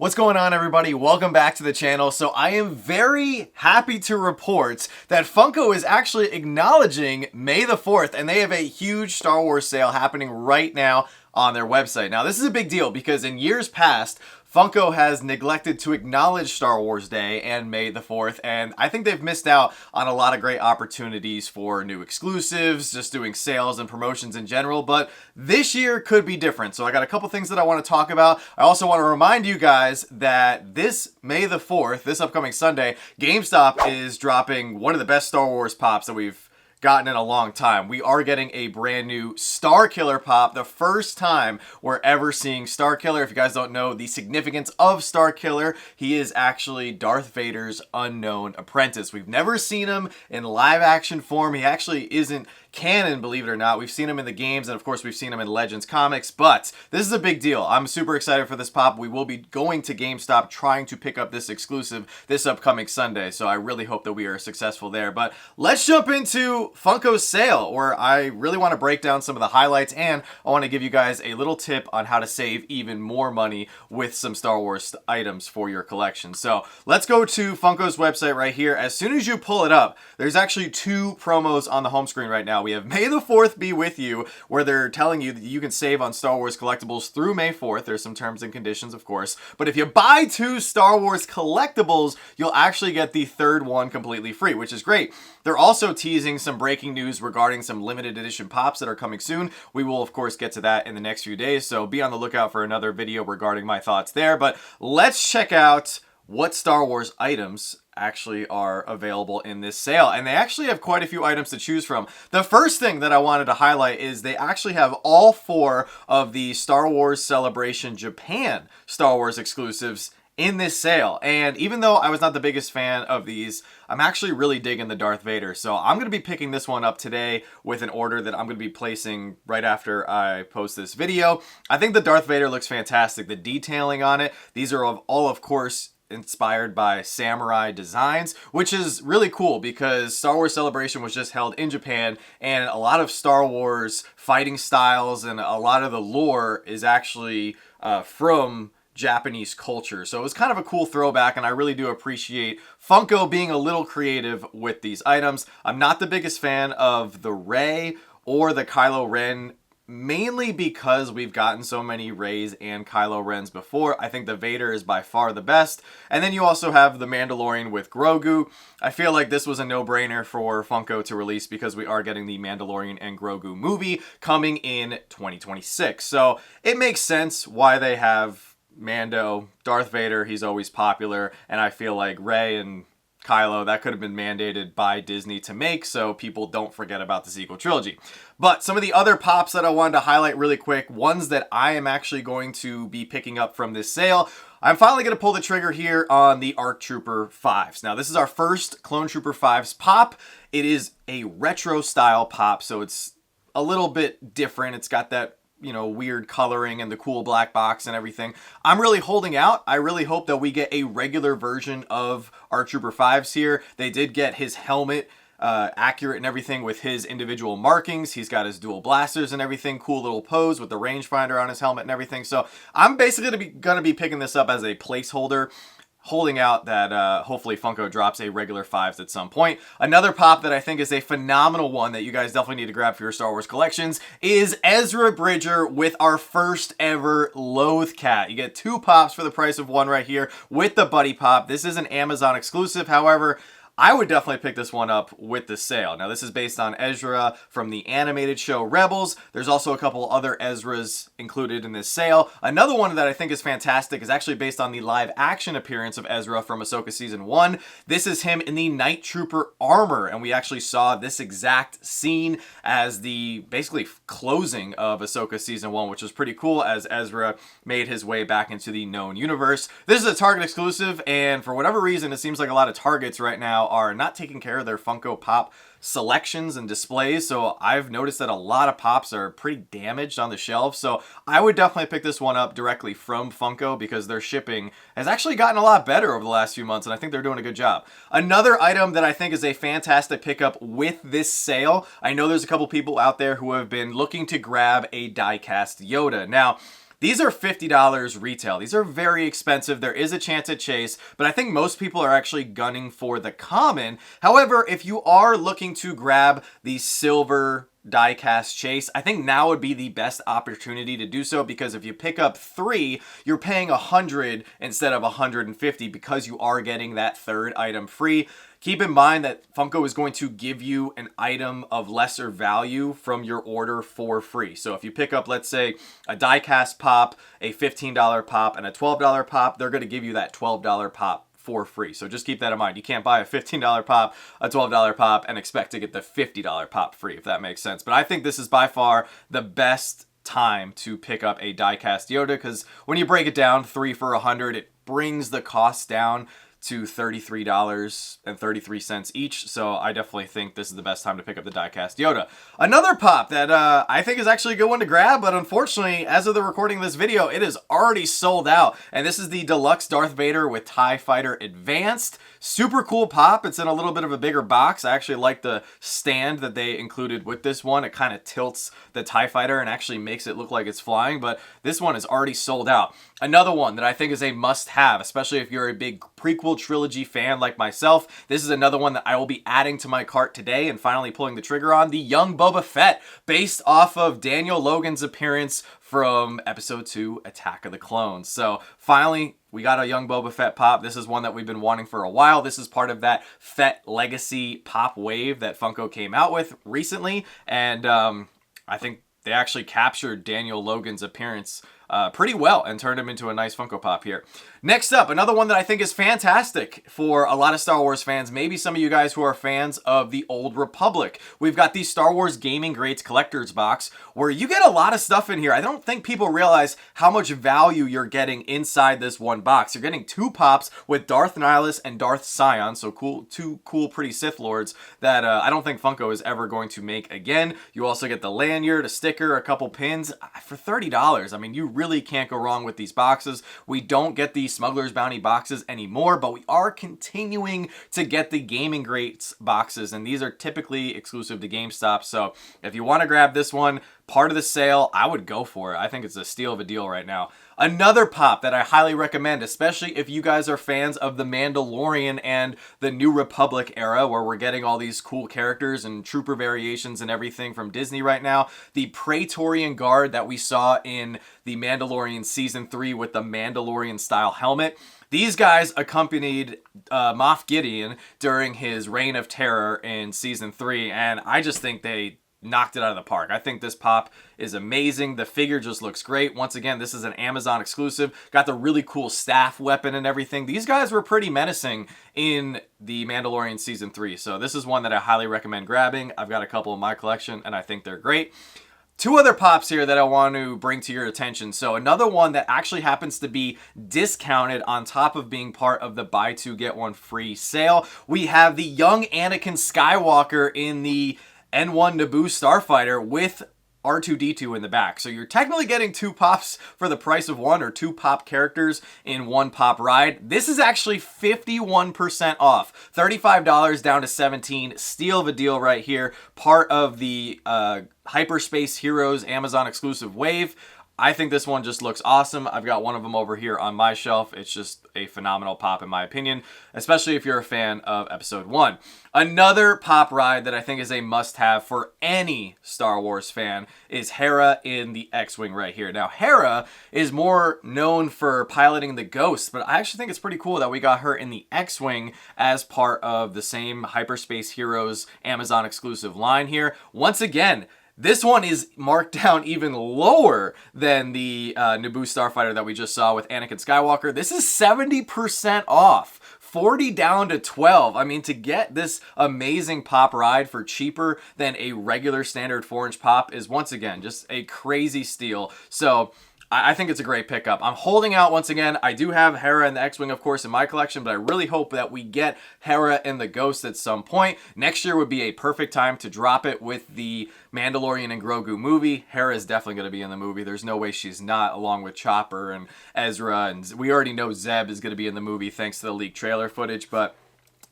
What's going on, everybody? Welcome back to the channel. So I am very happy to report that Funko is actually acknowledging May the 4th, and they have a huge Star Wars sale happening right now on their website. Now, this is a big deal because in years past, Funko has neglected to acknowledge Star Wars Day and May the 4th, and I think they've missed out on a lot of great opportunities for new exclusives, just doing sales and promotions in general, but this year could be different. So I got a couple things that I want to talk about. I also want to remind you guys that this May the 4th, this upcoming Sunday, GameStop is dropping one of the best Star Wars pops that we've gotten in a long time. We are getting a brand new Starkiller pop, the first time we're ever seeing Starkiller. If you guys don't know the significance of Starkiller, he is actually Darth Vader's unknown apprentice. We've never seen him in live action form. He actually isn't canon, believe it or not. We've seen him in the games, and of course we've seen him in Legends comics, but this is a big deal. I'm super excited for this pop. We will be going to GameStop trying to pick up this exclusive this upcoming Sunday, so I really hope that we are successful there. But let's jump into Funko's sale, where I really want to break down some of the highlights, and I want to give you guys a little tip on how to save even more money with some Star Wars items for your collection. So let's go to Funko's website right here. As soon as you pull it up, there's actually two promos on the home screen right now. We have May the 4th be with you, where they're telling you that you can save on Star Wars collectibles through May 4th. There's some terms and conditions, of course. But if you buy two Star Wars collectibles, you'll actually get the third one completely free, which is great. They're also teasing some breaking news regarding some limited edition pops that are coming soon. We will, of course, get to that in the next few days, so be on the lookout for another video regarding my thoughts there. But let's check out what Star Wars items actually are available in this sale, and they actually have quite a few items to choose from. The first thing that I wanted to highlight is they actually have all four of the Star Wars Celebration Japan Star Wars exclusives in this sale, and even though I was not the biggest fan of these, I'm actually really digging the Darth Vader, so I'm going to be picking this one up today with an order that I'm going to be placing right after I post this video. I think the Darth Vader looks fantastic. The detailing on it, these are all, of course, inspired by samurai designs, which is really cool because Star Wars Celebration was just held in Japan, and a lot of Star Wars fighting styles and a lot of the lore is actually from Japanese culture. So it was kind of a cool throwback, and I really do appreciate Funko being a little creative with these items. I'm not the biggest fan of the Rey or the Kylo Ren, mainly because we've gotten so many Reys and Kylo Rens before. I think the Vader is by far the best. And then you also have the Mandalorian with Grogu. I feel like this was a no-brainer for Funko to release because we are getting the Mandalorian and Grogu movie coming in 2026. So it makes sense why they have Mando. Darth Vader, he's always popular, and I feel like Rey and Kylo, that could have been mandated by Disney to make so people don't forget about the sequel trilogy. But some of the other pops that I wanted to highlight really quick, ones that I am actually going to be picking up from this sale, I'm finally going to pull the trigger here on the ARC Trooper 5s. Now, this is our first Clone Trooper 5s pop. It is a retro style pop, so it's a little bit different. It's got that, you know, weird coloring and the cool black box and everything. I'm really holding out. I really hope that we get a regular version of our Trooper 5s here. They did get his helmet accurate and everything with his individual markings. He's got his dual blasters and everything. Cool little pose with the rangefinder on his helmet and everything. So I'm basically gonna be picking this up as a placeholder, holding out that hopefully Funko drops a regular 5s at some point. Another pop that I think is a phenomenal one that you guys definitely need to grab for your Star Wars collections is Ezra Bridger with our first ever Loath Cat. You get two pops for the price of one right here with the Buddy Pop. This is an Amazon exclusive, however, I would definitely pick this one up with the sale. Now, this is based on Ezra from the animated show Rebels. There's also a couple other Ezras included in this sale. Another one that I think is fantastic is actually based on the live action appearance of Ezra from Ahsoka Season 1. This is him in the Night Trooper armor, and we actually saw this exact scene as the basically closing of Ahsoka Season 1, which was pretty cool as Ezra made his way back into the known universe. This is a Target exclusive, and for whatever reason, it seems like a lot of Targets right now are not taking care of their Funko Pop selections and displays, so I've noticed that a lot of pops are pretty damaged on the shelf, so I would definitely pick this one up directly from Funko because their shipping has actually gotten a lot better over the last few months, and I think they're doing a good job. Another item that I think is a fantastic pickup with this sale, I know there's a couple people out there who have been looking to grab a die-cast Yoda. Now, These are $50 retail. These are very expensive. There is a chance at chase, but I think most people are actually gunning for the common. However, if you are looking to grab the silver die-cast chase, I think now would be the best opportunity to do so, because if you pick up 3, you're paying $100 instead of $150 because you are getting that third item free. Keep in mind that Funko is going to give you an item of lesser value from your order for free. So if you pick up, let's say, a die-cast pop, a $15 pop, and a $12 pop, they're going to give you that $12 pop for free. So just keep that in mind. You can't buy a $15 pop, a $12 pop, and expect to get the $50 pop free, if that makes sense. But I think this is by far the best time to pick up a die-cast Yoda, because when you break it down, 3 for $100, it brings the cost down to $33.33 each. So I definitely think this is the best time to pick up the die-cast Yoda. Another pop that I think is actually a good one to grab, but unfortunately, as of the recording of this video, it is already sold out. And this is the Deluxe Darth Vader with TIE Fighter Advanced. Super cool pop. It's in a little bit of a bigger box. I actually like the stand that they included with this one. It kind of tilts the TIE Fighter and actually makes it look like it's flying, but this one is already sold out. Another one that I think is a must-have, especially if you're a big prequel trilogy fan like myself. This is another one that I will be adding to my cart today and finally pulling the trigger on. The Young Boba Fett, based off of Daniel Logan's appearance from Episode 2, Attack of the Clones. So finally, we got a Young Boba Fett pop. This is one that we've been wanting for a while. This is part of that Fett Legacy pop wave that Funko came out with recently. And I think they actually captured Daniel Logan's appearance pretty well and turned him into a nice Funko Pop here. Next up, another one that I think is fantastic for a lot of Star Wars fans, maybe some of you guys who are fans of the Old Republic. We've got the Star Wars Gaming Greats Collector's Box, where you get a lot of stuff in here. I don't think people realize how much value you're getting inside this one box. You're getting 2 pops with Darth Nihilus and Darth Sion, so cool, 2 cool, pretty Sith Lords that I don't think Funko is ever going to make again. You also get the lanyard, a sticker, a couple pins for $30. I mean, you really can't go wrong with these boxes. We don't get the Smuggler's Bounty boxes anymore, but we are continuing to get the Gaming Greats boxes, and these are typically exclusive to GameStop. So if you want to grab this one, part of the sale, I would go for it. I think it's a steal of a deal right now. Another pop that I highly recommend, especially if you guys are fans of the Mandalorian and the New Republic era, where we're getting all these cool characters and trooper variations and everything from Disney right now. The Praetorian Guard that we saw in the Mandalorian Season 3 with the Mandalorian style helmet. These guys accompanied Moff Gideon during his reign of terror in Season 3, and I just think they knocked it out of the park. I think this pop is amazing. The figure just looks great. Once again, this is an Amazon exclusive. Got the really cool staff weapon and everything. These guys were pretty menacing in the Mandalorian Season 3, so this is one that I highly recommend grabbing. I've got a couple in my collection, and I think they're great. 2 other pops here that I want to bring to your attention. So another one that actually happens to be discounted on top of being part of the buy 2 get 1 free sale. We have the young Anakin Skywalker in the N1 Naboo Starfighter with R2-D2 in the back. So you're technically getting 2 pops for the price of 1, or 2 pop characters in 1 pop ride. This is actually 51% off. $35 down to $17. Steal of a deal right here. Part of the Hyperspace Heroes Amazon exclusive wave. I think this one just looks awesome. I've got one of them over here on my shelf. It's just a phenomenal pop in my opinion, especially if you're a fan of Episode 1. Another pop ride that I think is a must-have for any Star Wars fan is Hera in the X-Wing right here. Now, Hera is more known for piloting the Ghost, but I actually think it's pretty cool that we got her in the X-Wing as part of the same Hyperspace Heroes Amazon exclusive line here. Once again, this one is marked down even lower than the Naboo Starfighter that we just saw with Anakin Skywalker. This is 70% off. 40 down to 12. I mean, to get this amazing pop ride for cheaper than a regular standard 4-inch pop is, once again, just a crazy steal. So I think it's a great pickup. I'm holding out once again. I do have Hera and the X-Wing, of course, in my collection, but I really hope that we get Hera and the Ghost at some point. Next year would be a perfect time to drop it with the Mandalorian and Grogu movie. Hera is definitely going to be in the movie. There's no way she's not, along with Chopper and Ezra, and we already know Zeb is going to be in the movie thanks to the leaked trailer footage, but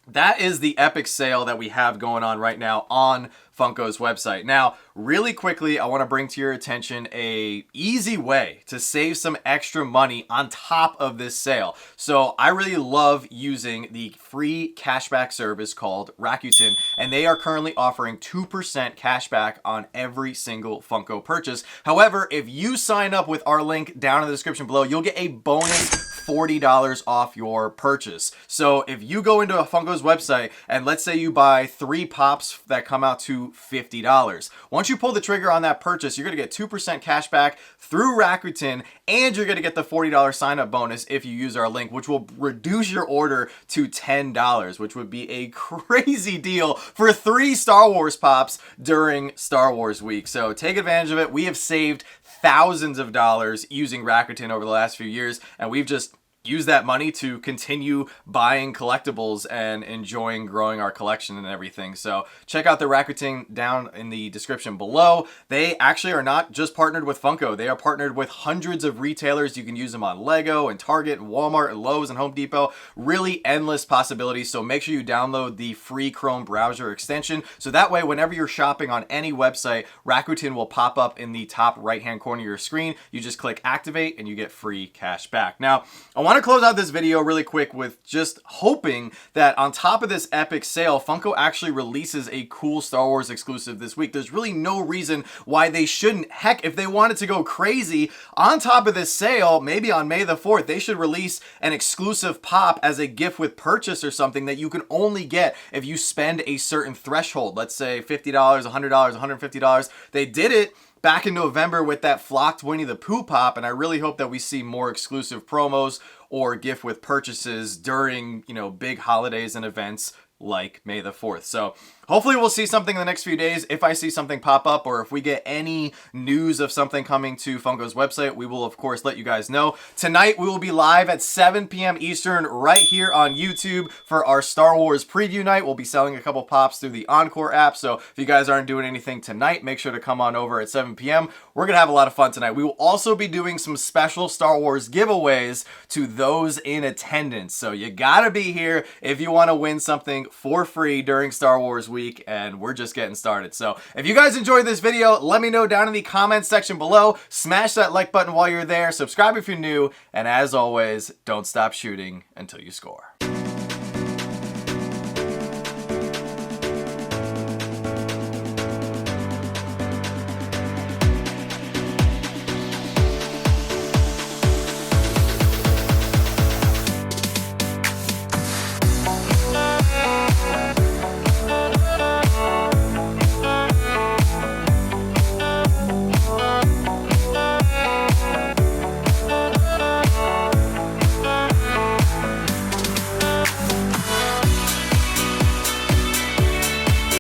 that is the epic sale that we have going on right now on Funko's website. Now, really quickly, I want to bring to your attention a easy way to save some extra money on top of this sale. So I really love using the free cashback service called Rakuten, and they are currently offering 2% cashback on every single Funko purchase. However, if you sign up with our link down in the description below, you'll get a bonus $40 off your purchase. So if you go into a Funko's website and let's say you buy 3 pops that come out to $50. Once you pull the trigger on that purchase, you're gonna get 2% cash back through Rakuten, and you're gonna get the $40 sign up bonus if you use our link, which will reduce your order to $10, which would be a crazy deal for 3 Star Wars pops during Star Wars week. So take advantage of it. We have saved thousands of dollars using Rakuten over the last few years, and we've just use that money to continue buying collectibles and enjoying growing our collection and everything. So check out the Rakuten down in the description below. They actually are not just partnered with Funko. They are partnered with hundreds of retailers. You can use them on Lego and Target and Walmart and Lowe's and Home Depot. Really endless possibilities. So make sure you download the free Chrome browser extension. So that way, whenever you're shopping on any website, Rakuten will pop up in the top right-hand corner of your screen. You just click activate and you get free cash back. Now, I want to close out this video really quick with just hoping that on top of this epic sale, Funko actually releases a cool Star Wars exclusive this week. There's really no reason why they shouldn't. Heck, if they wanted to go crazy, on top of this sale, maybe on May the 4th, they should release an exclusive pop as a gift with purchase or something that you can only get if you spend a certain threshold. Let's say $50, $100, $150. They did it back in November with that flocked Winnie the Pooh pop, and I really hope that we see more exclusive promos or gift with purchases during, big holidays and events like May the 4th. So hopefully we'll see something in the next few days. If I see something pop up or if we get any news of something coming to Funko's website, we will of course let you guys know. Tonight we will be live at 7 p.m. Eastern right here on YouTube for our Star Wars preview night. We'll be selling a couple pops through the Encore app. So if you guys aren't doing anything tonight, make sure to come on over at 7 p.m. We're going to have a lot of fun tonight. We will also be doing some special Star Wars giveaways to those in attendance. So you got to be here if you want to win something for free during Star Wars week, and we're just getting started. So if you guys enjoyed this video, let me know down in the comments section below. Smash that like button while you're there, subscribe if you're new, and as always, don't stop shooting until you score.